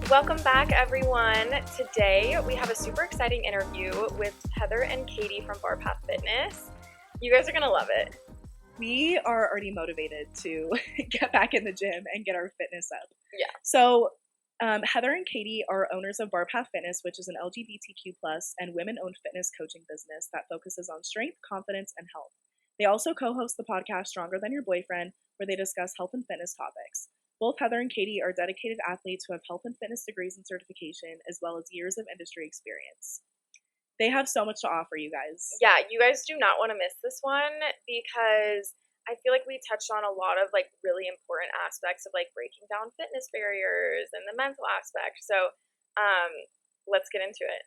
Welcome back, everyone. Today, we have a super exciting interview with Heather and Katie from Barpath Fitness. You guys are going to love it. We are already motivated to get back in the gym and get our fitness up. Yeah. So Heather and Katie are owners of Barpath Fitness, which is an LGBTQ plus and women-owned fitness coaching business that focuses on strength, confidence, and health. They also co-host the podcast Stronger Than Your Boyfriend, where they discuss health and fitness topics. Both Heather and Katie are dedicated athletes who have health and fitness degrees and certification, as well as years of industry experience. They have so much to offer, you guys. Yeah, you guys do not want to miss this one because I feel like we touched on a lot of really important aspects of breaking down fitness barriers and the mental aspect. So let's get into it.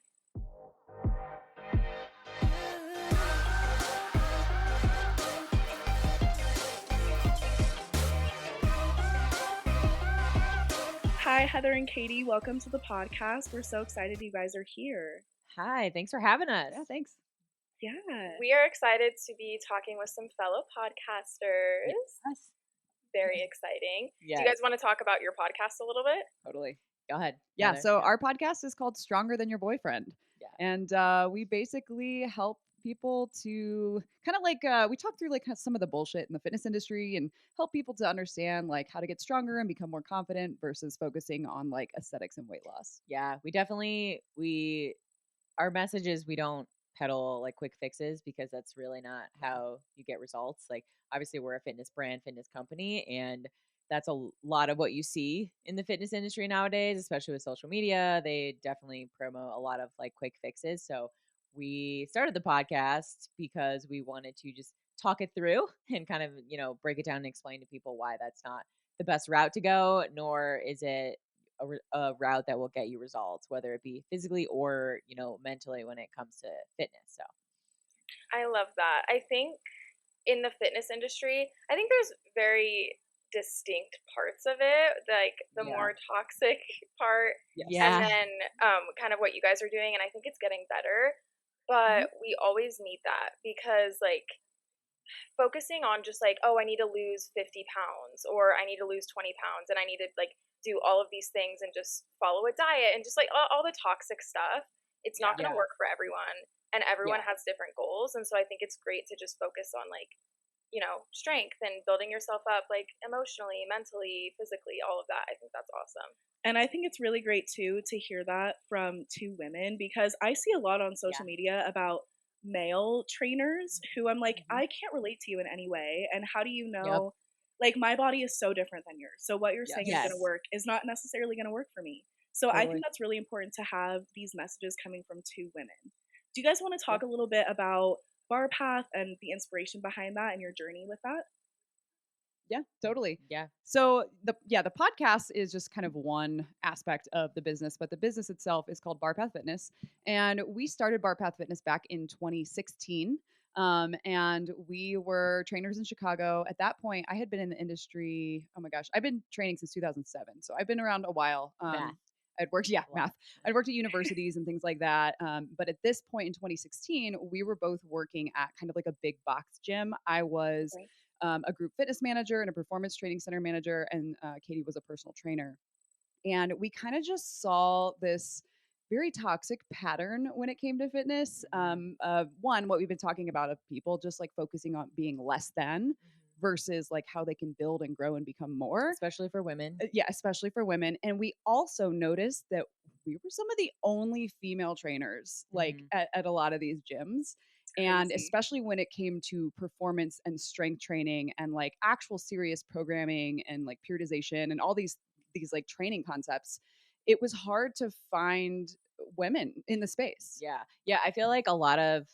Hi, Heather and Katie. Welcome to the podcast. We're so excited you guys are here. Hi, thanks for having us. Yeah, thanks. Yeah. We are excited to be talking with some fellow podcasters. Yes. Very exciting. Yes. Do you guys want to talk about your podcast a little bit? Totally. Go ahead. Yeah, Heather. so our podcast is called Stronger Than Your Boyfriend. Yeah. And we basically help people to kind of we talk through some of the bullshit in the fitness industry and help people to understand how to get stronger and become more confident versus focusing on aesthetics and weight loss. Yeah, our message is we don't peddle quick fixes because that's really not how you get results. Obviously we're a fitness brand, fitness company, and that's a lot of what you see in the fitness industry nowadays, especially with social media. They definitely promote a lot of quick fixes. So we started the podcast because we wanted to just talk it through and kind of, break it down and explain to people why that's not the best route to go, nor is it a route that will get you results, whether it be physically or, mentally when it comes to fitness. So I love that. I think in the fitness industry, I think there's very distinct parts of it, the more toxic part, Yeah. and then kind of what you guys are doing, and I think it's getting better. But we always need that because focusing on just oh, I need to lose 50 pounds or I need to lose 20 pounds and I need to do all of these things and just follow a diet and just all the toxic stuff, it's not going to work for everyone, and everyone has different goals. And so I think it's great to just focus on strength and building yourself up emotionally, mentally, physically, all of that. I think that's awesome. And I think it's really great too to hear that from two women, because I see a lot on social media about male trainers who I'm I can't relate to you in any way. And how do you know, my body is so different than yours. So what you're saying is going to work is not necessarily going to work for me. So I think that's really important to have these messages coming from two women. Do you guys want to talk a little bit about Barpath and the inspiration behind that and your journey with that? Yeah, totally. Yeah. So the podcast is just kind of one aspect of the business, but the business itself is called Barpath Fitness. And we started Barpath Fitness back in 2016. And we were trainers in Chicago. At that point, I had been in the industry. Oh my gosh, I've been training since 2007. So I've been around a while. Math. I'd worked at universities and things like that. But at this point in 2016, we were both working at kind of a big box gym. I was a group fitness manager and a performance training center manager, and Katie was a personal trainer. And we kind of just saw this very toxic pattern when it came to fitness. One, what we've been talking about of people just focusing on being less than versus how they can build and grow and become more. Especially for women. Yeah, especially for women. And we also noticed that we were some of the only female trainers at a lot of these gyms. And especially when it came to performance and strength training and actual serious programming and periodization and all these training concepts, it was hard to find women in the space. Yeah. I feel like a lot of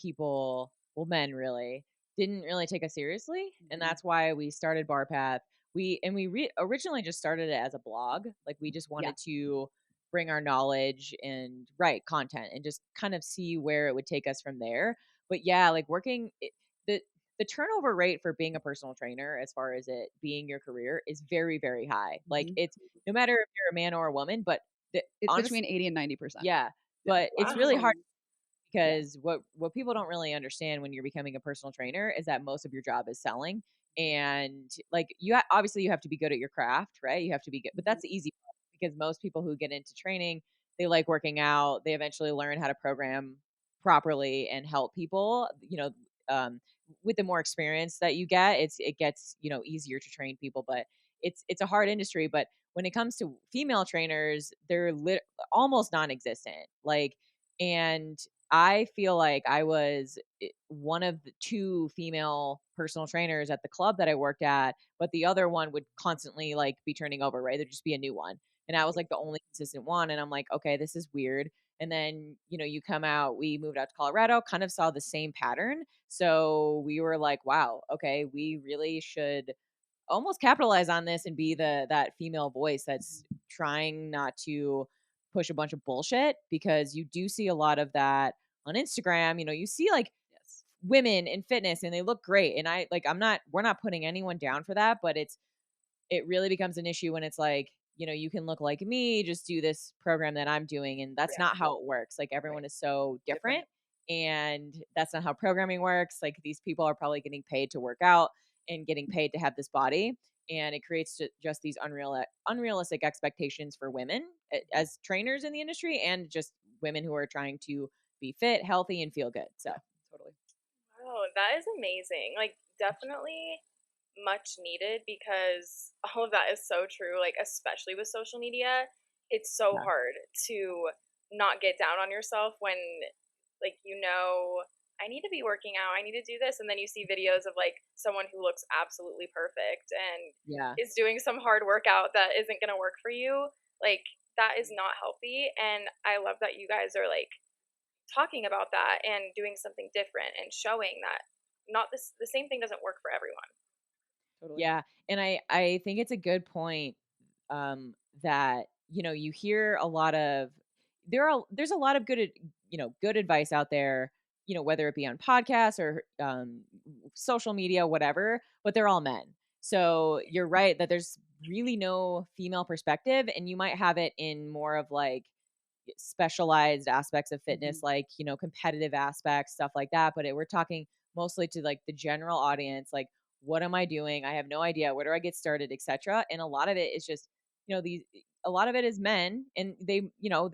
people, men really, didn't really take us seriously. And that's why we started Barpath. We originally just started it as a blog. We just wanted to bring our knowledge and write content and just kind of see where it would take us from there. But the turnover rate for being a personal trainer, as far as it being your career, is very, very high. It's no matter if you're a man or a woman, but it's between 80 and 90%. Yeah. But it's really hard because what people don't really understand when you're becoming a personal trainer is that most of your job is selling. And obviously you have to be good at your craft, right? You have to be good, but that's the easy part, because most people who get into training, they like working out. They eventually learn how to program properly and help people, with the more experience that you get, it gets, easier to train people, but it's a hard industry. But when it comes to female trainers, they're almost non-existent. Like, and I feel like I was one of the two female personal trainers at the club that I worked at, but the other one would constantly like be turning over, right? There'd just be a new one. And I was like the only consistent one. And I'm like, okay, this is weird. And then, you come out, we moved out to Colorado, kind of saw the same pattern. So we were like, wow, okay, we really should almost capitalize on this and be that female voice that's trying not to push a bunch of bullshit, because you do see a lot of that on Instagram. You see like women in fitness and they look great. And we're not putting anyone down for that, but it really becomes an issue when it's like, you can look like me, just do this program that I'm doing. And that's not how it works. Like, everyone is so different. And that's not how programming works. Like, these people are probably getting paid to work out and getting paid to have this body. And it creates just these unrealistic expectations for women as trainers in the industry, and just women who are trying to be fit, healthy, and feel good. So Totally. Wow, that is amazing. Like, definitely much needed, because all of that is so true. Like, especially with social media, it's so hard to not get down on yourself when, like, I need to be working out, I need to do this. And then you see videos of like someone who looks absolutely perfect and is doing some hard workout that isn't going to work for you. Like, that is not healthy. And I love that you guys are like talking about that and doing something different and showing that not the same thing doesn't work for everyone. Totally. Yeah. And I think it's a good point, that, you hear a lot of, there's a lot of good advice out there, whether it be on podcasts or social media, whatever, but they're all men. So you're right that there's really no female perspective, and you might have it in more of like specialized aspects of fitness, like, competitive aspects, stuff like that. But we're talking mostly to like the general audience, like, what am I doing? I have no idea. Where do I get started, etc. And a lot of it is just, a lot of it is men, and they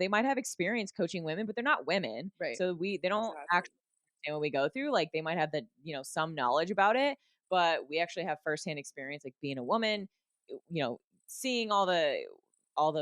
might have experience coaching women, but they're not women. Right. So they don't actually understand what we go through. Like, they might have the, some knowledge about it, but we actually have firsthand experience, like being a woman, seeing all the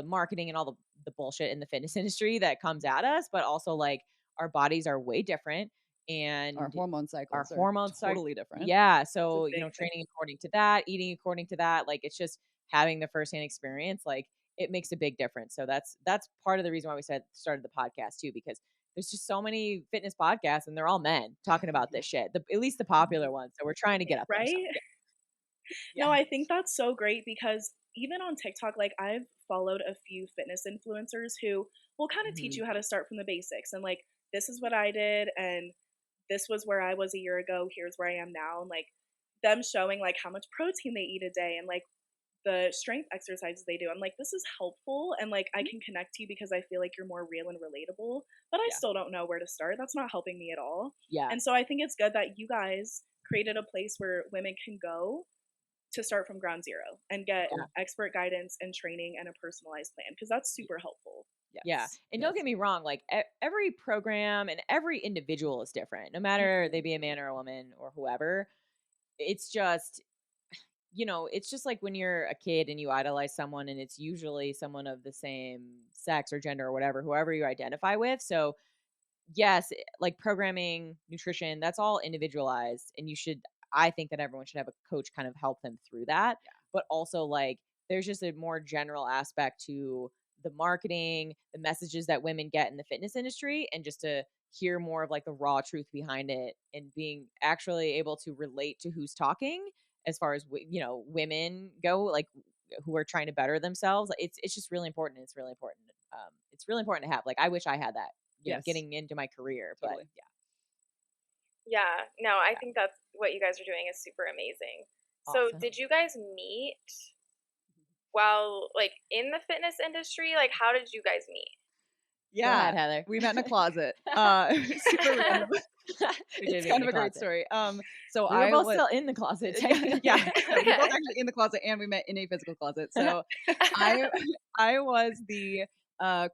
marketing and all the bullshit in the fitness industry that comes at us, but also like our bodies are way different, and our hormone cycles are totally different. Yeah. So, training according to that, eating according to that, like, it's just having the firsthand experience, like, it makes a big difference. So that's part of the reason why we started the podcast too, because there's just so many fitness podcasts and they're all men talking about this shit, at least the popular ones. So we're trying to get up there. Right? So, yeah. No, I think that's so great, because even on TikTok, like, I've followed a few fitness influencers who will kind of teach you how to start from the basics, and like, this is what I did, and this was where I was a year ago, here's where I am now, and like them showing like how much protein they eat a day and like the strength exercises they do. I'm like, this is helpful, and like I can connect to you because I feel like you're more real and relatable, but I still don't know where to start. That's not helping me at all. Yeah. And so I think it's good that you guys created a place where women can go to start from ground zero and get expert guidance and training and a personalized plan, because that's super helpful. Yes. Yeah. And don't get me wrong, like, every program and every individual is different, no matter they be a man or a woman or whoever. It's just, it's just like when you're a kid and you idolize someone, and it's usually someone of the same sex or gender or whatever, whoever you identify with. So yes, like programming, nutrition, that's all individualized. And I think that everyone should have a coach kind of help them through that. Yeah. But also, like, there's just a more general aspect to the marketing, the messages that women get in the fitness industry, and just to hear more of like the raw truth behind it, and being actually able to relate to who's talking, as far as, women go, like, who are trying to better themselves. It's just really important. It's really important. It's really important to have. Like, I wish I had that, getting into my career. Totally. But Yeah, no, I think that's what you guys are doing is super amazing. Awesome. So did you guys meet while like in the fitness industry? Like, how did you guys meet? Yeah, Heather. we met in a closet. Super random. We did It's meet kind in of the a great closet. story. So We were I both was still in the closet, yeah, technically. yeah, we were both Okay. actually in the closet, and we met in a physical closet. So I I was the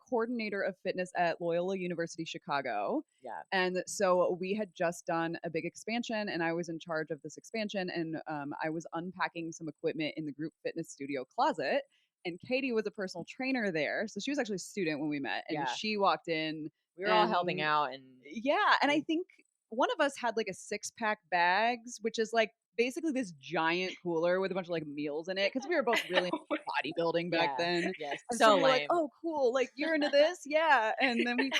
coordinator of fitness at Loyola University Chicago. Yeah. And so we had just done a big expansion, and I was in charge of this expansion. And I was unpacking some equipment in the group fitness studio closet. And Katie was a personal trainer there. So she was actually a student when we met. And Yeah. she walked in. We were all helping And out, and yeah, and I think one of us had like a 6-pack bags, which is like basically this giant cooler with a bunch of like meals in it because we were both really into bodybuilding back yeah, then. yes, And so so we were like, lame. "Oh, cool! Like you're into this, yeah." And then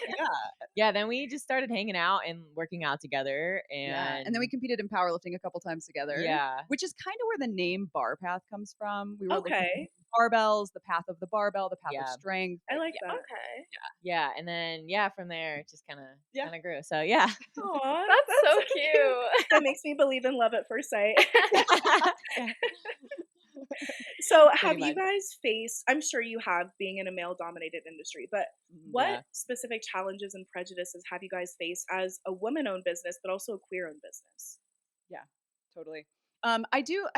Yeah, then we just started hanging out and working out together, yeah, and then we and competed in powerlifting a couple times together, yeah, which is kind of where the name Barpath comes from. We were looking Okay. at barbells, the path of the barbell, the path of yeah, strength. I Like, like yeah, that. Okay. yeah, and then yeah, from there it just yeah. kind of grew. So yeah. Aw, That's that's so so cute. cute. That makes me believe in love at first sight. Yeah, So, have pretty you much. guys faced, I'm sure you have, being in a male dominated industry, but what Yeah. specific challenges and prejudices have you guys faced as a woman owned business, but also a queer owned business? Yeah, totally. I do.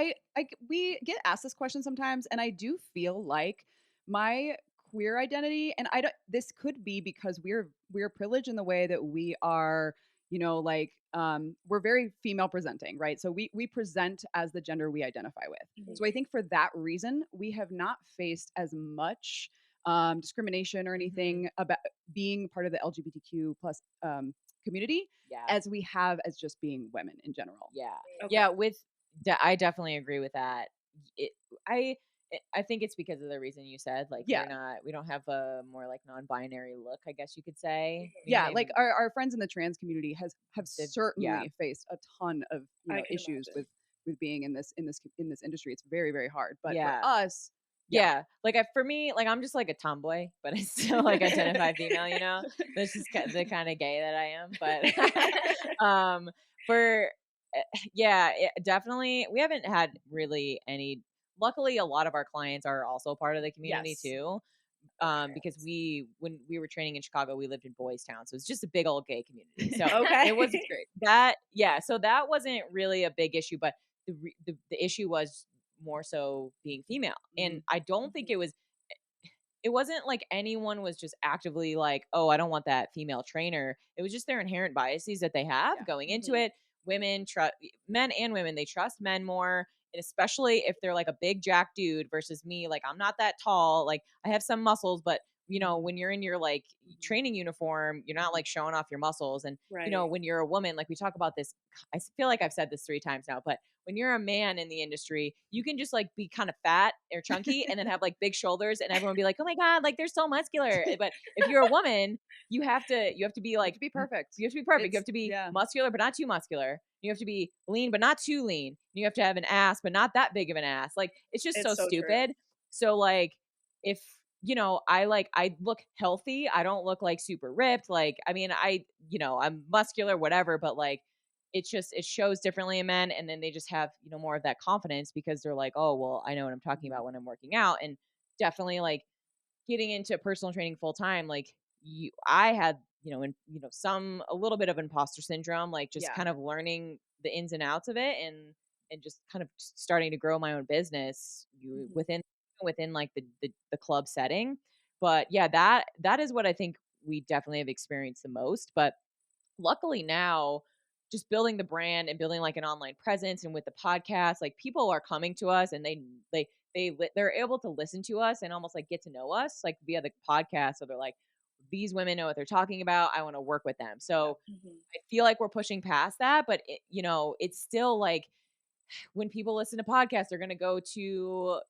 We get asked this question sometimes, and I do feel like my queer identity, and I don't. This could be because we're privileged in the way that we are. Like we're very female presenting, right? So we present as the gender we identify with. Mhm. So I think for that reason, we have not faced as much discrimination or anything about being part of the LGBTQ plus community Yeah. as we have as just being women in general. Yeah. Okay. Yeah, I definitely agree with that. It, I I think it's because of the reason you said, like Yeah. we don't have a more like non-binary look, I guess you could say. I mean, Yeah, like our friends in the trans community have they've- certainly faced a ton of I can issues imagine. with being in this industry. It's very, very hard. But for yeah. us, Yeah, like for me, like I'm just like a tomboy, but I still like identify female, you know. This is the kind of gay that I am, but for yeah, definitely we haven't had really any. Luckily, a lot of our clients are also part of the community Yes. too. Okay. Because when we were training in Chicago, we lived in Boys Town, so it's just a big old gay community. So Okay. it was great. that, yeah. So that wasn't really a big issue, but the issue was more so being female, and I don't think it wasn't like anyone was just actively like, oh, I don't want that female trainer. It was just their inherent biases that they have Yeah. going into Mhm. it. Women trust men and women, they trust men more. And especially if they're like a big jack dude versus me, like I'm not that tall. Like I have some muscles, but when you're in your like training uniform, you're not like showing off your muscles. And Right. when you're a woman, like we talk about this, I feel like I've said this 3 times now, but when you're a man in the industry, you can just like be kind of fat or chunky and then have like big shoulders and everyone be like, "Oh my god, like they're so muscular." But if you're a woman, you have to be like to be perfect. you have to be perfect. You It's have to be yeah. muscular but not too muscular. You have to be lean but not too lean. You have to have an ass but not that big of an ass. Like it's just so It's so true. stupid. So like if I look healthy. I don't look like super ripped. Like I mean, I'm muscular whatever, but like it shows differently in men, and then they just have more of that confidence because they're like, oh well, I know what I'm talking about when I'm working out. And definitely like getting into personal training full time, like I had some a little bit of imposter syndrome, like just Yeah. kind of learning the ins and outs of it, and just kind of starting to grow my own business within like the club setting. But yeah, that is what I think we definitely have experienced the most. But luckily now, just building the brand and building like an online presence, and with the podcast, like people are coming to us and they're able to listen to us and almost like get to know us like via the podcast. So they're like, these women know what they're talking about, I want to work with them. So Mhm. I feel like we're pushing past that, but it's still like when people listen to podcasts, they're going to go to,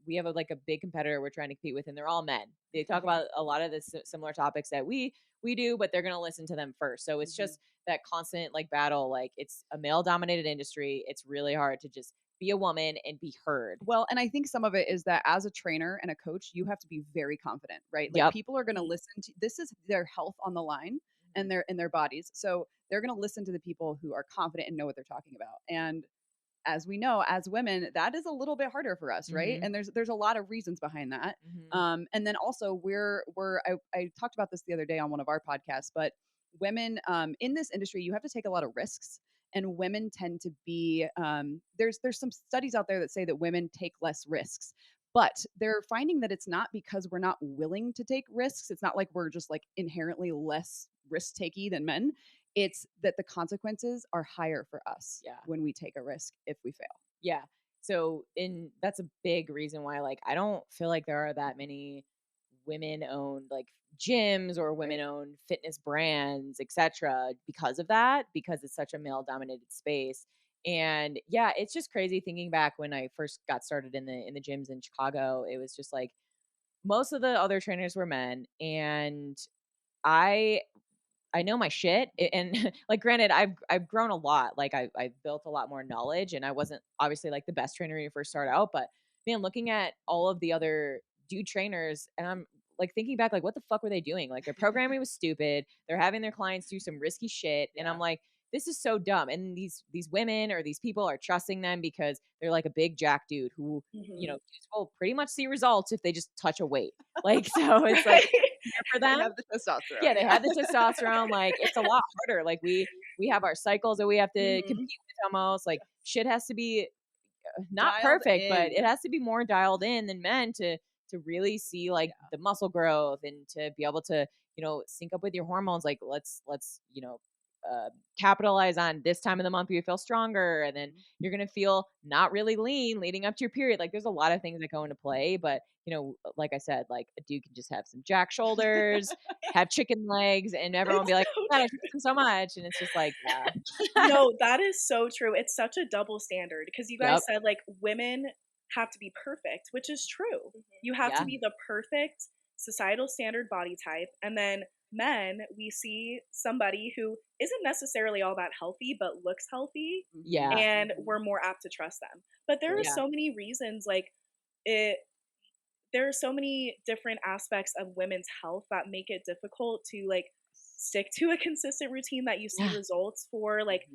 we have like a big competitor we're trying to compete with, and they're all men. They talk about a lot of the similar topics that we do, but they're going to listen to them first. So it's just that constant like battle. Like it's a male dominated industry. It's really hard to just be a woman and be heard. Well, and I think some of it is that as a trainer and a coach, you have to be very confident, right? Like Yep. people are going to listen to, this is their health on the line and their bodies. So they're going to listen to the people who are confident and know what they're talking about. And as we know, as women, that is a little bit harder for us, right? Mhm. And there's a lot of reasons behind that. Mhm. And then also I talked about this the other day on one of our podcasts, but women in this industry, you have to take a lot of risks. And women tend to be there's some studies out there that say that women take less risks, but they're finding that it's not because we're not willing to take risks. It's not like we're just like inherently less risk takey than men. It's that the consequences are higher for us Yeah. when we take a risk if we fail. Yeah. So that's a big reason why like I don't feel like there are that many women owned like gyms or women owned fitness brands, etc. because of that, because it's such a male dominated space. And yeah, it's just crazy thinking back when I first got started in the gyms in Chicago. It was just like most of the other trainers were men, and I I know my shit, and like, granted, I've grown a lot. Like, I've built a lot more knowledge, and I wasn't obviously like the best trainer when you first start out. But man, looking at all of the other dude trainers, and I'm like thinking back, like, what the fuck were they doing? Like, their programming was stupid. They're having their clients do some risky shit, and I'm like, this is so dumb. And these women or these people are trusting them because they're like a big jack dude who dudes will pretty much see results if they just touch a weight. Like, so it's like here for They them. have the testosterone. Yeah, they had the testosterone. Like, it's a lot harder. Like, we have our cycles that we have to compete with almost. Like, shit has to be not Dialed perfect, but in. it has to be more dialed in than men to really see like the muscle growth and to be able to, sync up with your hormones. Like, let's capitalize on this time of the month where you feel stronger, and then you're gonna feel not really lean leading up to your period. Like, there's a lot of things that go into play, but like I said, like a dude can just have some jack shoulders, have chicken legs, and everyone It's be like, so oh God, I true. trust him so much. And it's just like, yeah. No, that is so true. It's such a double standard because you guys Yep. said like women have to be perfect, which is true. You have to Yeah. be the perfect societal standard body type. And then men, we see somebody who isn't necessarily all that healthy, but looks healthy, Yeah. and we're more apt to trust them. But there are Yeah. so many reasons, like it, there are so many different aspects of women's health that make it difficult to like stick to a consistent routine that you see Yeah. results for. Like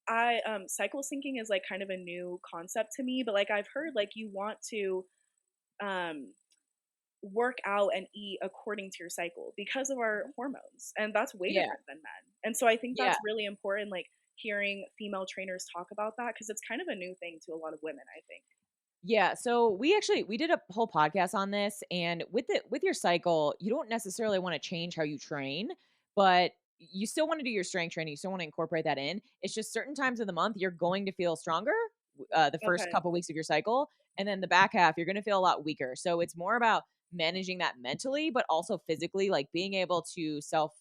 I cycle syncing is like kind of a new concept to me, but like I've heard like you want to um work out and eat according to your cycle because of our hormones, and that's way Yeah. different than men. And so I think Yeah. that's really important, like hearing female trainers talk about that, because it's kind of a new thing to a lot of women, I think. Yeah, so we did a whole podcast on this, and with your cycle, you don't necessarily want to change how you train, but you still want to do your strength training. You still want to incorporate that in. It's just certain times of the month you're going to feel stronger, the first Okay. couple weeks of your cycle, and then the back half you're going to feel a lot weaker. So it's more about managing that mentally, but also physically, like being able to self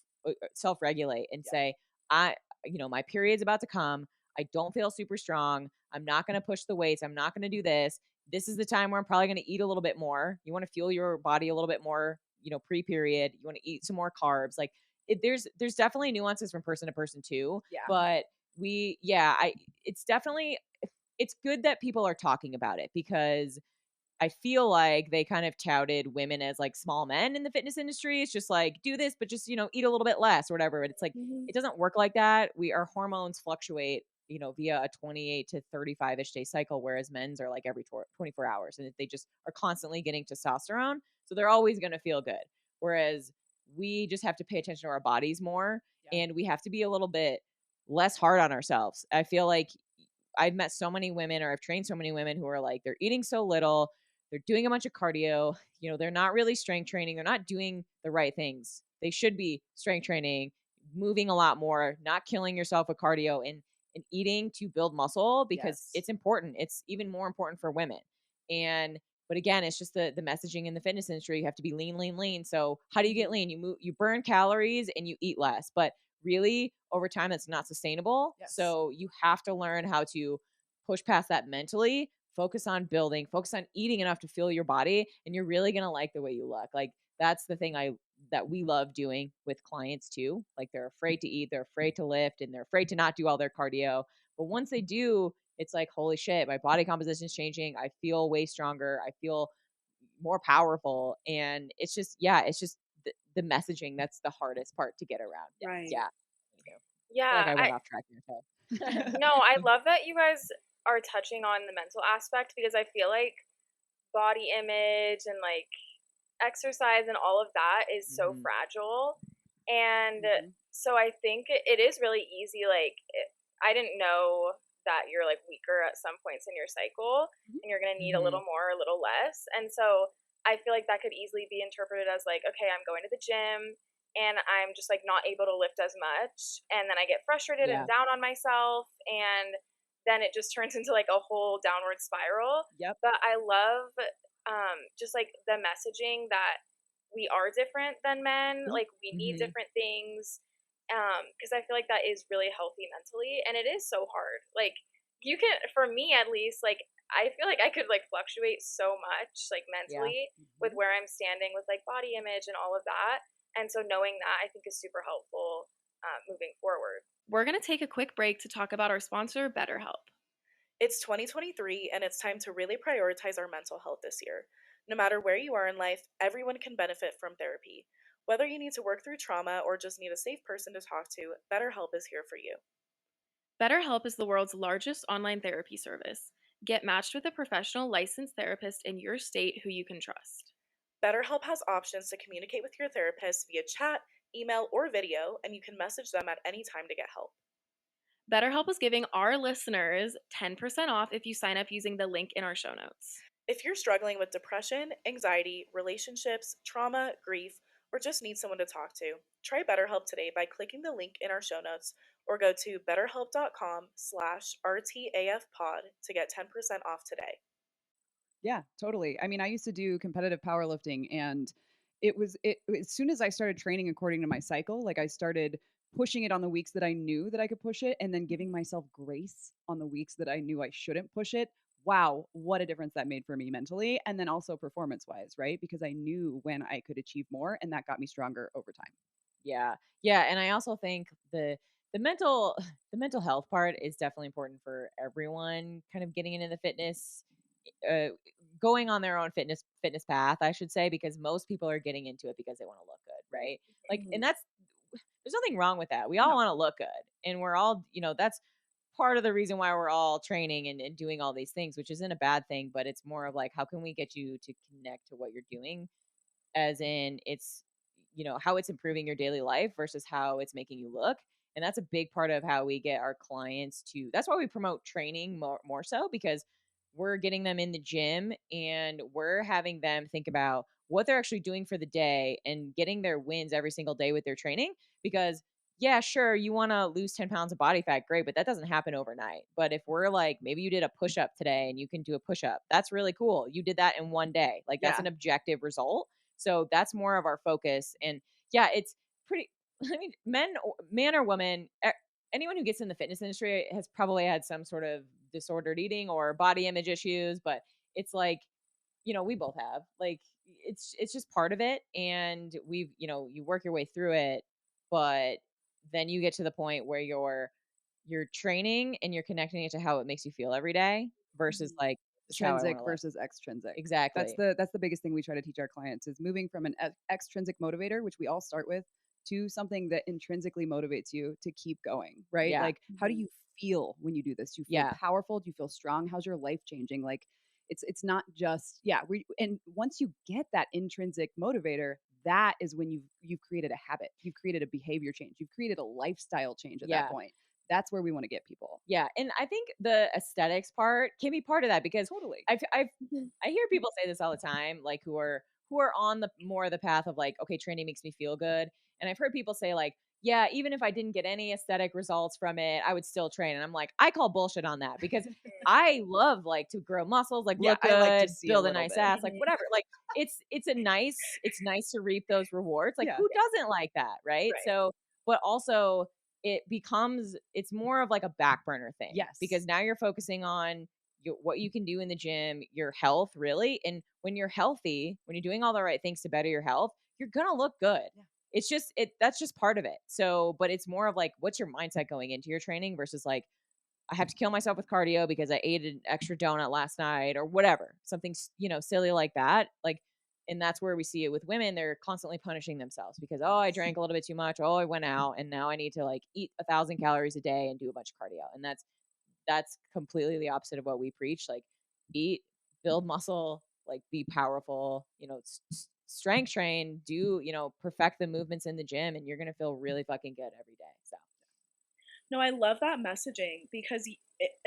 regulate and say, I, my period's about to come. I don't feel super strong. I'm not going to push the weights. I'm not going to do this. This is the time where I'm probably going to eat a little bit more. You want to fuel your body a little bit more, pre-period. You want to eat some more carbs. Like, there's definitely nuances from person to person too. Yeah. But it's definitely, it's good that people are talking about it, because I feel like they kind of touted women as like small men in the fitness industry. It's just like, do this, but just, eat a little bit less or whatever. But it's like, it doesn't work like that. Our hormones fluctuate, via a 28 to 35-ish day cycle, whereas men's are like every 24 hours, and they just are constantly getting testosterone. So they're always going to feel good. Whereas we just have to pay attention to our bodies more, and we have to be a little bit less hard on ourselves. I feel like I've met so many women, or I've trained so many women who are like, they're eating so little, they're doing a bunch of cardio, they're not really strength training, they're not doing the right things. They should be strength training, moving a lot more, not killing yourself with cardio, and eating to build muscle, because it's important. It's even more important for women. But again, it's just the messaging in the fitness industry. You have to be lean, lean, lean. So how do you get lean? You burn calories and you eat less, but really over time that's not sustainable. So you have to learn how to push past that mentally, focus on building, focus on eating enough to fuel your body, and you're really going to like the way you look. Like, that's the thing that we love doing with clients too. Like, they're afraid to eat, they're afraid to lift, and they're afraid to not do all their cardio. But once they do, it's like, holy shit, my body composition is changing. I feel way stronger. I feel more powerful. And it's just the messaging that's the hardest part to get around. Right. Yeah. I feel Yeah, like I went off track here. no, I love that you guys are touching on the mental aspect, because I feel like body image and like exercise and all of that is so fragile. And So I think it is really easy. Like, I didn't know that you're like weaker at some points in your cycle and you're going to need a Mm-hmm. little more or a little less. And so I feel like that could easily be interpreted as like, okay, I'm going to the gym and I'm just like not able to lift as much. And then I get frustrated and Yeah. down on myself. And then it just turns into like a whole downward spiral. Yep. But I love just like the messaging that we are different than men, Yeah. like we need Mm-hmm. different things, because I feel like that is really healthy mentally, and it is so hard. Like you can, for me at least, like I feel like I could like fluctuate so much, like Yeah. mentally, with Mhm. where I'm standing with like body image and all of that. And so knowing that I think is super helpful moving forward. We're going to take a quick break to talk about our sponsor, BetterHelp. It's 2023 and it's time to really prioritize our mental health this year. No matter where you are in life, everyone can benefit from therapy. Whether you need to work through trauma or just need a safe person to talk to, BetterHelp is here for you. BetterHelp is the world's largest online therapy service. Get matched with a professional licensed therapist in your state who you can trust. BetterHelp has options to communicate with your therapist via chat, email, or video, and you can message them at any time to get help. BetterHelp is giving our listeners 10% off if you sign up using the link in our show notes. If you're struggling with depression, anxiety, relationships, trauma, grief, or just need someone to talk to, try BetterHelp today by clicking the link in our show notes or go to betterhelp.com/RTAFpod to get 10% off today. Yeah, totally. I mean, I used to do competitive powerlifting, and it as soon as I started training according to my cycle, like I started pushing it on the weeks that I knew that I could push it and then giving myself grace on the weeks that I knew I shouldn't push it. Wow, what a difference that made for me mentally and then also performance-wise, right? Because I knew when I could achieve more and that got me stronger over time. Yeah. Yeah, and I also think the mental the mental health part is definitely important for everyone kind of getting into the fitness uh going on their own fitness path, I should say, because most people are getting into it because they want to look good, right? Like, and Mhm. that's there's nothing wrong with that. We all No. want to look good. And we're all, that's part of the reason why we're all training and doing all these things, which isn't a bad thing, but it's more of like, how can we get you to connect to what you're doing, as in it's, how it's improving your daily life versus how it's making you look. And that's a big part of how we get our clients to, that's why we promote training more so, because we're getting them in the gym and we're having them think about what they're actually doing for the day and getting their wins every single day with their training. Because yeah, sure, you want to lose 10 pounds of body fat, great, but that doesn't happen overnight. But if we're like, maybe you did a push up today and you can do a push up, that's really cool. You did that in one day. Like, that's Yeah. an objective result. So that's more of our focus. And yeah, it's pretty, I mean, man or woman, anyone who gets in the fitness industry has probably had some sort of disordered eating or body image issues, but it's like, we both have, like, it's just part of it. And you work your way through it, but then you get to the point where you're training and you're connecting it to how it makes you feel every day versus Mhm. like, this is how I want Intrinsic to look. versus extrinsic. That's Exactly. the biggest thing we try to teach our clients is moving from an extrinsic motivator, which we all start with, to something that intrinsically motivates you to keep going, right? Yeah. Like, how do you feel when you do this? Do you feel Yeah. powerful? Do you feel strong? How's your life changing? Like, it's not just, yeah, and once you get that intrinsic motivator, that is when you've created a habit. You've created a behavior change. You've created a lifestyle change at that Yeah. point. That's where we want to get people. Yeah, and I think the aesthetics part can be part of that, because Totally. I hear people say this all the time, like, who are on the more of the path of like, okay, training makes me feel good. And I've heard people say like, yeah, even if I didn't get any aesthetic results from it, I would still train. And I'm like, I call bullshit on that, because I love like to grow muscles, like Yeah, look I like to good, see a build a little nice bit. ass, like whatever. Like, it's nice to reap those rewards. Like, Yeah. who doesn't like that, right? Right. So, but also it's more of like a back burner thing, because Yes. now you're focusing on what you can do in the gym, your health, really. And when you're healthy, when you're doing all the right things to better your health, you're gonna look good. Yeah. It's just that's just part of it. So, but it's more of like, what's your mindset going into your training versus like, I have to kill myself with cardio because I ate an extra donut last night or whatever, something silly like that. Like, and that's where we see it with women. They're constantly punishing themselves because, oh, I drank a little bit too much. Oh, I went out and now I need to like eat 1,000 calories a day and do a bunch of cardio. And that's completely the opposite of what we preach. Like, eat, build muscle, like be powerful, strength train, do, perfect the movements in the gym, and you're going to feel really fucking good every day. So, No, I love that messaging because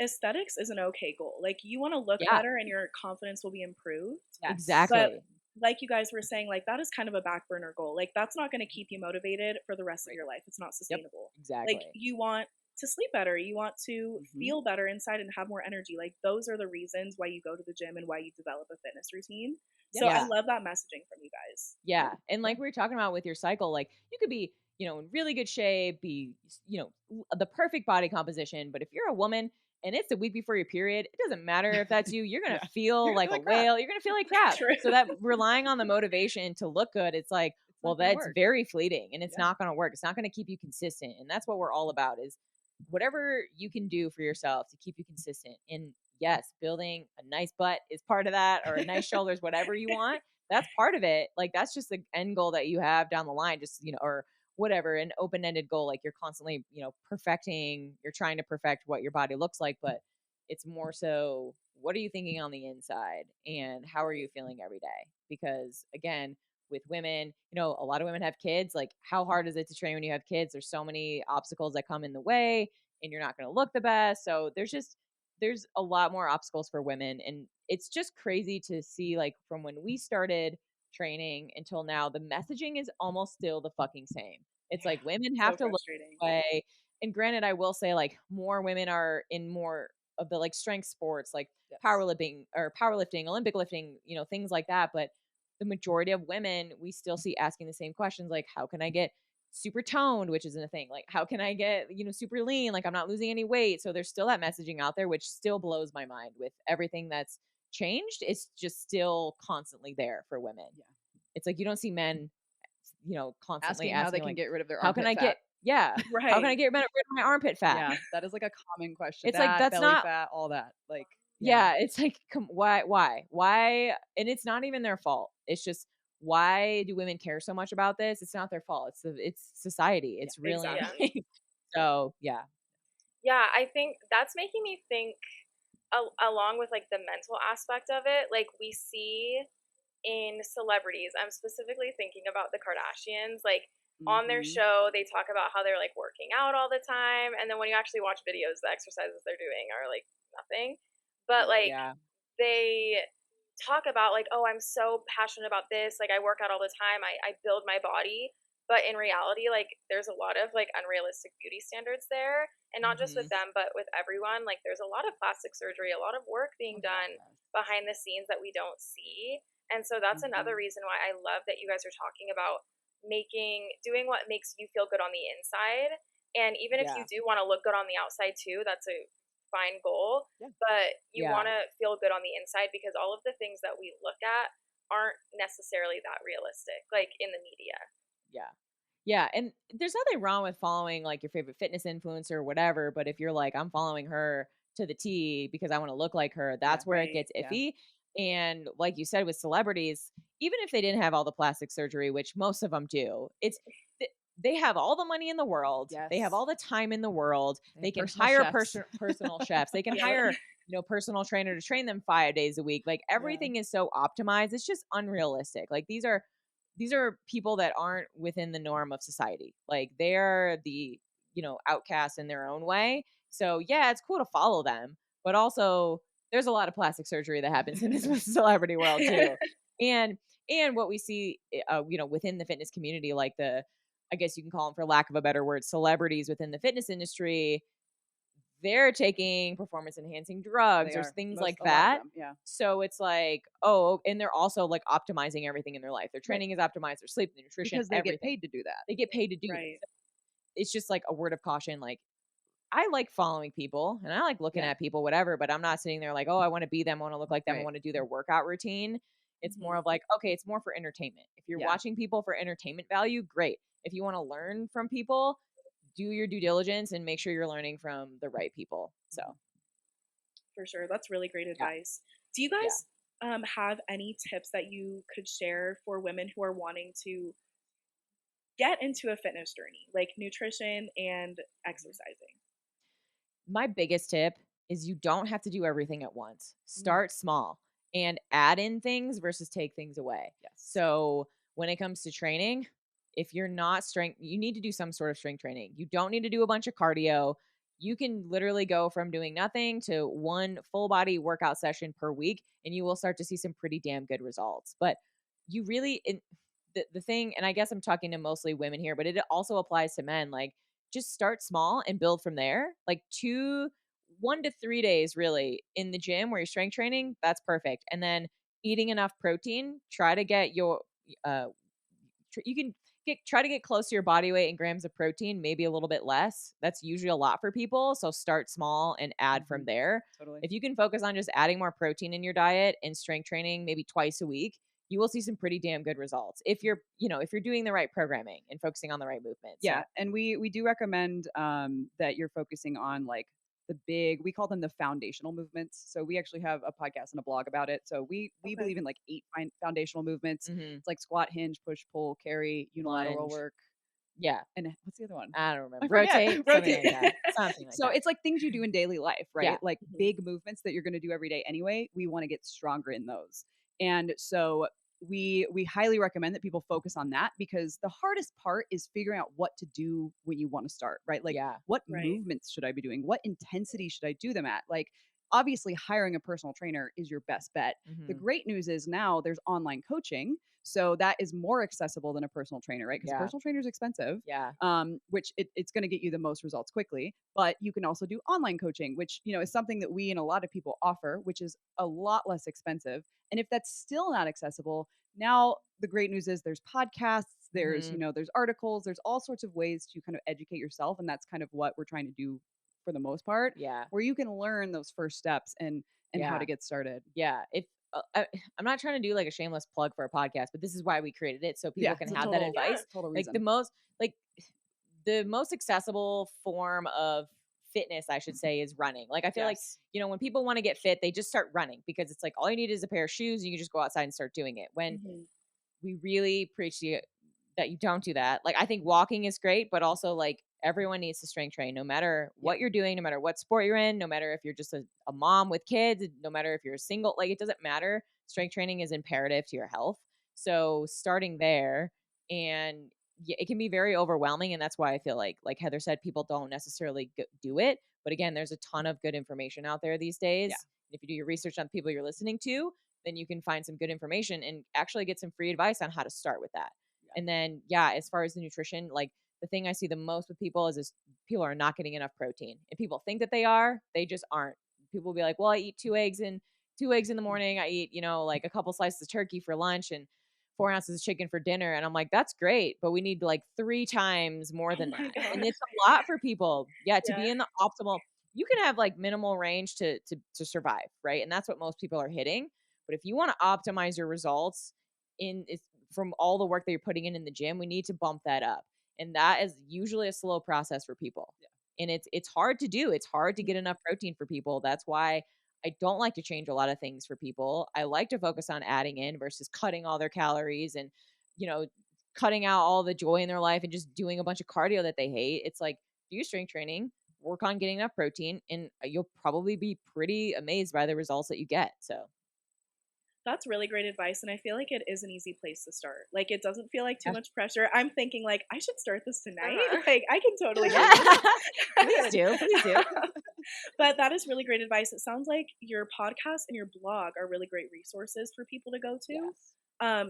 aesthetics is an okay goal. Like, you want to look yeah, better and your confidence will be improved. Yes. But exactly. like you guys were saying, like, that is kind of a back burner goal. Like, that's not going to keep you motivated for the rest of Right. your life. It's not Yep, sustainable. Like, exactly. you want to sleep better. You want to Mm-hmm. feel better inside and have more energy. Like, those are the reasons why you go to the gym and why you develop a fitness routine. So I Yeah. love that messaging from you guys. Yeah. And like we were talking about with your cycle, like you could be, in really good shape, be, the perfect body composition. But if you're a woman and it's the week before your period, it doesn't matter if that's you. You're going Yeah. to feel You're gonna like feel a like crap. whale. You're going to feel like crap. True. So that relying on the motivation to look good, it's like, It's well, not gonna that's work. very fleeting and it's Yeah. not going to work. It's not going to keep you consistent. And that's what we're all about is whatever you can do for yourself to keep you consistent. And yes, building a nice butt is part of that, or a nice shoulders, whatever you want. That's part of it. Like that's just the end goal that you have down the line, just, or whatever, an open-ended goal. Like you're constantly, perfecting, you're trying to perfect what your body looks like, but it's more so what are you thinking on the inside and how are you feeling every day? Because again, with women, a lot of women have kids. Like, how hard is it to train when you have kids? There's so many obstacles that come in the way, and you're not going to look the best. So there's a lot more obstacles for women, and it's just crazy to see, like, from when we started training until now, the messaging is almost still the fucking same. It's like women have So to look frustrating. this way. And granted, I will say, like, more women are in more of the like strength sports, like Yes. powerlifting, Olympic lifting, things like that. But the majority of women, we still see asking the same questions, like, how can I get super toned, which isn't a thing. Like, how can I get, super lean? Like, I'm not losing any weight. So there's still that messaging out there, which still blows my mind with everything that's changed. It's just still constantly there for women. Yeah. It's like you don't see men, constantly Asking how they asking, can like, get rid of their how can armpit I fat. get, yeah, how can I Right. get rid of my armpit fat? Yeah, that is like a common question. It's like, That, that's belly not, fat, all that. Like, yeah. yeah, it's like, why? And it's not even their fault. It's just, why do women care so much about this? It's not their fault. It's society. It's really, Exactly. Yeah. so yeah. Yeah, I think that's making me think along with like the mental aspect of it, like we see in celebrities. I'm specifically thinking about the Kardashians. Like on their Mm-hmm. show, they talk about how they're like working out all the time, and then when you actually watch videos, the exercises they're doing are like nothing. But Right. like Yeah. they talk about like, oh, I'm so passionate about this. Like I work out all the time. I build my body. But in reality, like there's a lot of like unrealistic beauty standards there. And not just Mm-hmm. with them, but with everyone. Like there's a lot of plastic surgery, a lot of work being Oh, done yes. behind the scenes that we don't see. And so that's another Mm-hmm. reason why I love that you guys are talking about doing what makes you feel good on the inside. And even if you Yeah. do want to look good on the outside too, that's a fine goal. Yeah. But you Yeah. want to feel good on the inside because all of the things that we look at aren't necessarily that realistic, like in the media. Yeah. Yeah. And there's nothing wrong with following like your favorite fitness influencer or whatever. But if you're like, I'm following her to the T because I want to look like her, Yeah. that's where it Right. gets Yeah. iffy. And like you said, with celebrities, even if they didn't have all the plastic surgery, which most of them do, they have all the money in the world. They have Yes. all the time in the world. They They have can personal hire chefs. personal chefs. They can Yep. hire, personal trainer to train them 5 days a week. Like Yeah. everything is so optimized. It's just unrealistic. Like these are people that aren't within the norm of society. Like they're the, outcasts in their own way. So yeah, it's cool to follow them, but also there's a lot of plastic surgery that happens in this celebrity world too. And what we see, within the fitness community, like I guess you can call them, for lack of a better word, celebrities within the fitness industry, they're taking performance enhancing drugs They or are. things like A lot of that. them. Yeah. So it's like, oh, and they're also like optimizing everything in their life. Their Right. training is optimized, their sleep, their nutrition, Because they get everything. paid to do that. They get paid to do this. Right. It's just like a word of caution. Like, I like following people and I like looking Yeah. at people, whatever, but I'm not sitting there like, oh, I want to be them. I want to look like them. I Right. want to do their workout routine. It's more Mhm. of like, okay, it's more for entertainment. If you're Yeah. watching people for entertainment value, great. If you want to learn from people, do your due diligence and make sure you're learning from the right people. So, For sure. That's really great yeah, advice. Do you yeah. guys have any tips that you could share for women who are wanting to get into a fitness journey, like nutrition and exercising? My biggest tip is you don't have to do everything at once. Mm. Start small and add in things versus take things away. Yes. So, when it comes to training, if you're not strength, you need to do some sort of strength training. You don't need to do a bunch of cardio. You can literally go from doing nothing to one full body workout session per week, and you will start to see some pretty damn good results. But you really, the thing, and I guess I'm talking to mostly women here, but it also applies to men. Like, just start small and build from there. Like 1 to 3 days really in the gym where you're strength training, that's perfect. And then eating enough protein, try to get your you can try to get close to your body weight in grams of protein, maybe a little bit less. That's usually a lot for people. So start small and add from there. Totally. If you can focus on just adding more protein in your diet and strength training maybe twice a week, you will see some pretty damn good results if you're doing the right programming and focusing on the right movement. Yeah, and we do recommend that you're focusing on like we call them the foundational movements. So we actually have a podcast and a blog about it. So we believe in like 8 foundational movements. It's like squat, hinge, push, pull, carry, unilateral Lunge. work. Yeah. And what's the other one? I don't remember. Rotate. Something like that. Something like So that. it's like things you do in daily life, right? Yeah. Like big movements that you're going to do every day anyway. We want to get stronger in those. And so we highly recommend that people focus on that, because the hardest part is figuring out what to do when you want to start, right? Like what movements should I be doing? What intensity should I do them at? Like, obviously hiring a personal trainer is your best bet. The great news is now there's online coaching. So that is more accessible than a personal trainer, right? Because a personal trainer is expensive. Yeah. Which it's going to get you the most results quickly. But you can also do online coaching, which, is something that we and a lot of people offer, which is a lot less expensive. And if that's still not accessible, now the great news is there's podcasts, there's, there's articles, there's all sorts of ways to kind of educate yourself. And that's kind of what we're trying to do for the most part. Yeah. Where you can learn those first steps and how to get started. Yeah. If I'm not trying to do like a shameless plug for a podcast, but this is why we created it, so people can have that advice. Total like reason. the most accessible form of fitness, I should say, is running. Like, I feel like, when people want to get fit, they just start running because it's like all you need is a pair of shoes. And you can just go outside and start doing it. When we really preach that you don't do that. Like, I think walking is great, but also like everyone needs to strength train, no matter what you're doing, no matter what sport you're in, no matter if you're just a mom with kids, no matter if you're single, like it doesn't matter. Strength training is imperative to your health. So starting there, and it can be very overwhelming. And that's why I feel like Heather said, people don't necessarily do it. But again, there's a ton of good information out there these days. Yeah. If you do your research on the people you're listening to, then you can find some good information and actually get some free advice on how to start with that. And then, as far as the nutrition, like the thing I see the most with people is people are not getting enough protein, and people think that they are, they just aren't. People will be like, well, I eat 2 eggs in the morning. I eat, like a couple slices of turkey for lunch and 4 ounces of chicken for dinner. And I'm like, that's great, but we need like 3 times more than that. And it's a lot for people. To be in the optimal, you can have like minimal range to survive. Right. And that's what most people are hitting. But if you want to optimize your results from all the work that you're putting in the gym, we need to bump that up. And that is usually a slow process for people. And it's hard to do. It's hard to get enough protein for people. That's why I don't like to change a lot of things for people. I like to focus on adding in versus cutting all their calories and, cutting out all the joy in their life and just doing a bunch of cardio that they hate. It's like, do strength training, work on getting enough protein, and you'll probably be pretty amazed by the results that you get. So that's really great advice, and I feel like it is an easy place to start. Like, it doesn't feel like too much pressure. I'm thinking like, I should start this tonight. Like, I can totally do this. Please do. But that is really great advice. It sounds like your podcast and your blog are really great resources for people to go to.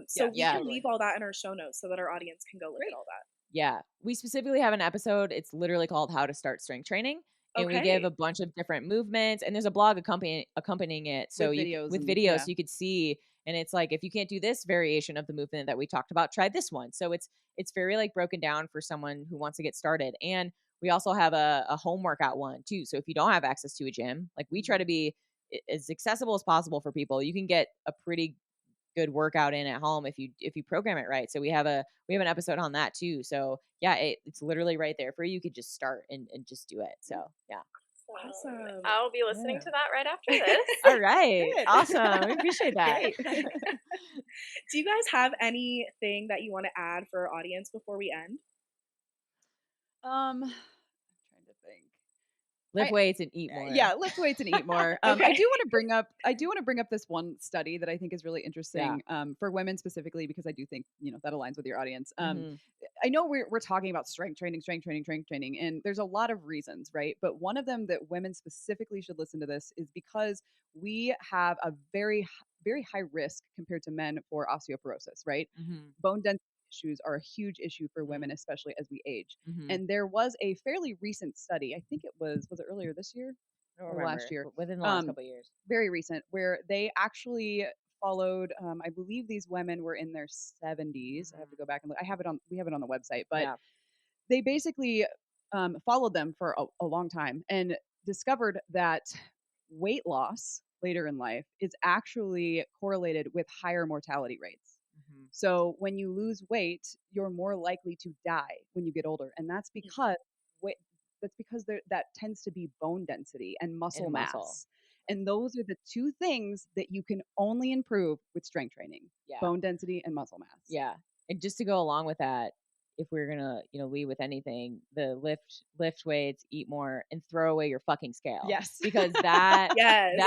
So we can leave all that in our show notes so that our audience can go look at all that. Yeah. We specifically have an episode. It's literally called How to Start Strength Training. And we give a bunch of different movements, and there's a blog accompanying it. So with videos, you could see, and it's like, if you can't do this variation of the movement that we talked about, try this one. So it's very like broken down for someone who wants to get started. And we also have a home workout one too. So if you don't have access to a gym, like we try to be as accessible as possible for people. You can get a pretty good workout in at home if you program it right. So we have an episode on that too. So it's literally right there for you. You could just start and just do it. So Awesome. I'll be listening to that right after this. All right. Awesome. We appreciate that. Do you guys have anything that you want to add for our audience before we end? I'm trying to think. Lift weights and eat more. Yeah, lift weights and eat more. Okay. I do want to bring up this one study that I think is really interesting for women specifically, because I do think, that aligns with your audience. I know we're talking about strength training, and there's a lot of reasons, right? But one of them that women specifically should listen to this is because we have a very high risk compared to men for osteoporosis, right? Bone density issues are a huge issue for women, especially as we age. And there was a fairly recent study, I think was it earlier this year or last year? Within the last couple of years. Very recent, where they actually followed, I believe these women were in their 70s. I have to go back and look. We have it on the website, but they basically followed them for a long time and discovered that weight loss later in life is actually correlated with higher mortality rates. So when you lose weight, you're more likely to die when you get older, and that's because that tends to be bone density and muscle mass. And those are the two things that you can only improve with strength training: bone density and muscle mass. Yeah, and just to go along with that, if we're gonna lead with anything, the lift weights, eat more, and throw away your fucking scale. Yes, because that Yes.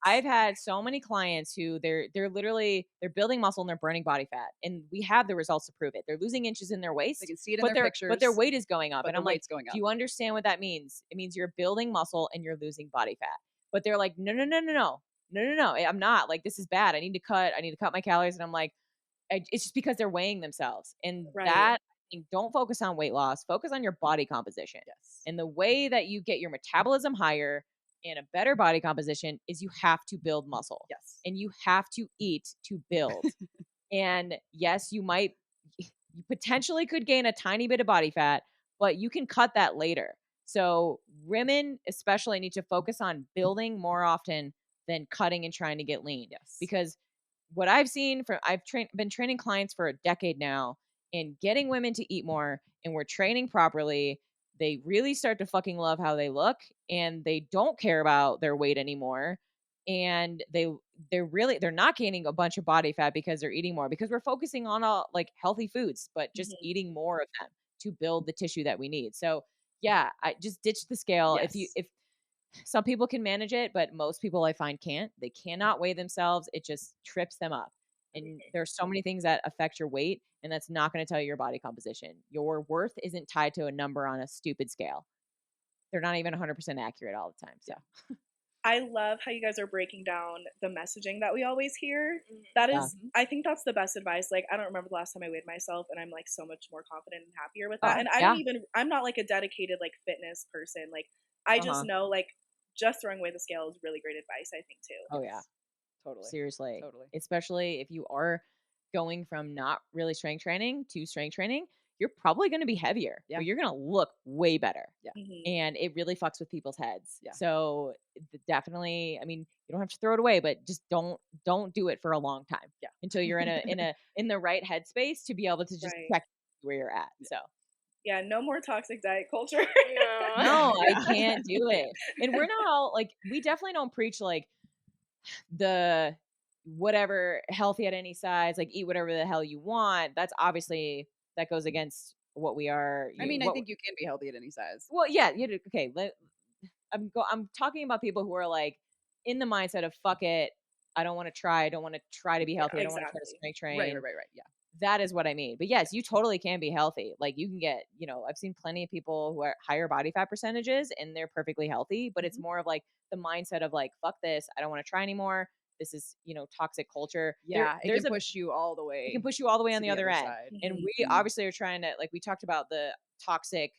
I've had so many clients who they're building muscle and they're burning body fat, and we have the results to prove it. They're losing inches in their waist. They can see it in their pictures, but their weight is going up, but and I'm like, going up. do you understand what that means? It means you're building muscle and you're losing body fat. But they're like, no, I'm not. Like, this is bad. I need to cut my calories, and I'm like, it's just because they're weighing themselves, and that. Don't focus on weight loss. Focus on your body composition. Yes. And the way that you get your metabolism higher and a better body composition is you have to build muscle. Yes. And you have to eat to build. And yes, you potentially could gain a tiny bit of body fat, but you can cut that later. So women especially need to focus on building more often than cutting and trying to get lean. Yes. Because what I've seen I've been training clients for a decade now, and getting women to eat more, and we're training properly, they really start to fucking love how they look, and they don't care about their weight anymore. And they're not gaining a bunch of body fat because they're eating more, because we're focusing on all like healthy foods, but just eating more of them to build the tissue that we need. So yeah, I just ditch the scale. Yes. If some people can manage it, but most people I find can't. They cannot weigh themselves. It just trips them up. And there's so many things that affect your weight, and that's not going to tell you your body composition. Your worth isn't tied to a number on a stupid scale. They're not even 100% accurate all the time. So I love how you guys are breaking down the messaging that we always hear. That is, I think that's the best advice. Like, I don't remember the last time I weighed myself, and I'm like so much more confident and happier with that. And I'm not like a dedicated like fitness person. Like, I just know like just throwing away the scale is really great advice, I think too. Oh yeah. Totally. Seriously. Totally. Especially if you are going from not really strength training to strength training, you're probably going to be heavier, but you're going to look way better. Yeah. And it really fucks with people's heads. Yeah. So definitely, I mean, you don't have to throw it away, but just don't do it for a long time. Yeah. Until you're in the right headspace to be able to just check where you're at. So yeah, no more toxic diet culture. No, I can't do it. And we're not all like, we definitely don't preach like the whatever healthy at any size, like eat whatever the hell you want. That's obviously, that goes against what we are. I mean, I think you can be healthy at any size. Well, yeah, okay. I'm talking about people who are like in the mindset of fuck it. I don't want to try. I don't want to try to be healthy. I don't want to try to strength train. Right. Yeah. That is what I mean. But yes, you totally can be healthy. Like you can get, I've seen plenty of people who are higher body fat percentages and they're perfectly healthy, but it's more of like the mindset of like, fuck this. I don't want to try anymore. This is, toxic culture. Yeah. It can push you all the way. It can push you all the way on the other end. Side. And we obviously are trying to, like we talked about the toxic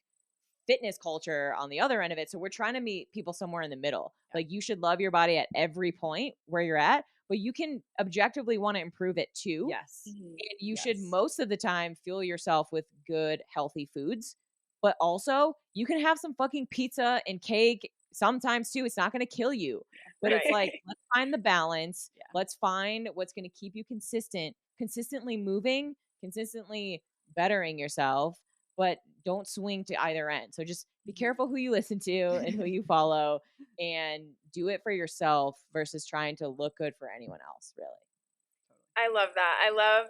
fitness culture on the other end of it. So we're trying to meet people somewhere in the middle. Yeah. Like you should love your body at every point where you're at, but you can objectively want to improve it too. Yes. And you should most of the time fuel yourself with good, healthy foods. But also, you can have some fucking pizza and cake sometimes too. It's not going to kill you. But it's like, let's find the balance. Yeah. Let's find what's going to keep you consistently moving, consistently bettering yourself, but don't swing to either end. So just be careful who you listen to and who you follow, and do it for yourself versus trying to look good for anyone else, really. I love that. I love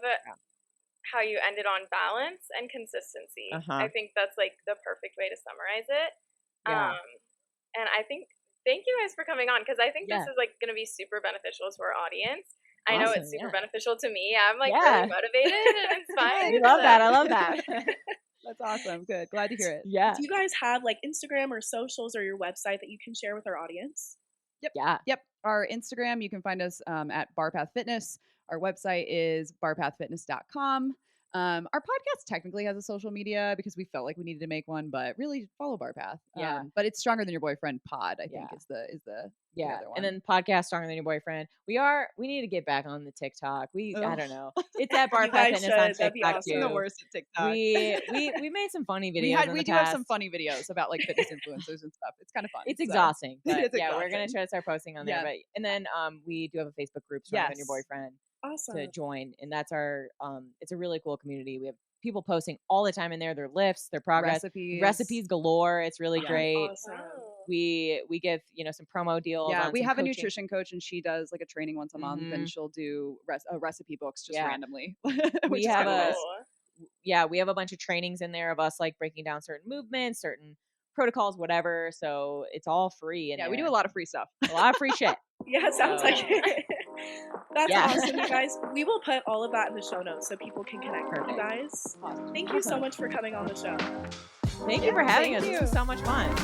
how you ended on balance and consistency. I think that's like the perfect way to summarize it. Yeah. And I think, thank you guys for coming on, because I think this Yeah. is like going to be super beneficial to our audience. I know Awesome, it's super yeah. beneficial to me. I'm like Yeah. really motivated and inspired. We love that. I love that. That's awesome. Good. Glad to hear it. Yeah. Do you guys have like Instagram or socials or your website that you can share with our audience? Yep. Yeah. Yep. Our Instagram, you can find us at Barpath Fitness. Our website is barpathfitness.com. Our podcast technically has a social media because we felt like we needed to make one, but really follow Barpath. Yeah. But it's Stronger Than Your Boyfriend Pod, I think Yeah. is the Yeah. other one. And then podcast Stronger Than Your Boyfriend. We need to get back on the TikTok. I don't know. It's at You Barpath guys Fitness on should. That'd be TikTok awesome. I'm the too. worst at TikTok. We made some funny videos. We do have some funny videos about like fitness influencers and stuff. It's kind of fun. It's so. exhausting, but It's yeah, we're gonna exhausting. try to start posting on there. Yeah. But and then we do have a Facebook group, Stronger Than Your Yes. Boyfriend, Awesome. to join, and that's our it's a really cool community. We have people posting all the time in there, their lifts, their progress, recipes galore. It's really great. Awesome. We give some promo deals. Yeah, on we some have coaching. a nutrition coach, and she does like a training once a month, and she'll do recipe books just randomly. We have cool. we have a bunch of trainings in there of us like breaking down certain movements, certain protocols, whatever. So it's all free. Yeah, we do a lot of free stuff. A lot of free shit. Yeah, it sounds like it. That's awesome, you guys. We will put all of that in the show notes so people can connect with you guys. Awesome. Thank you so much for coming on the show. Thank you for having us. This was so much fun.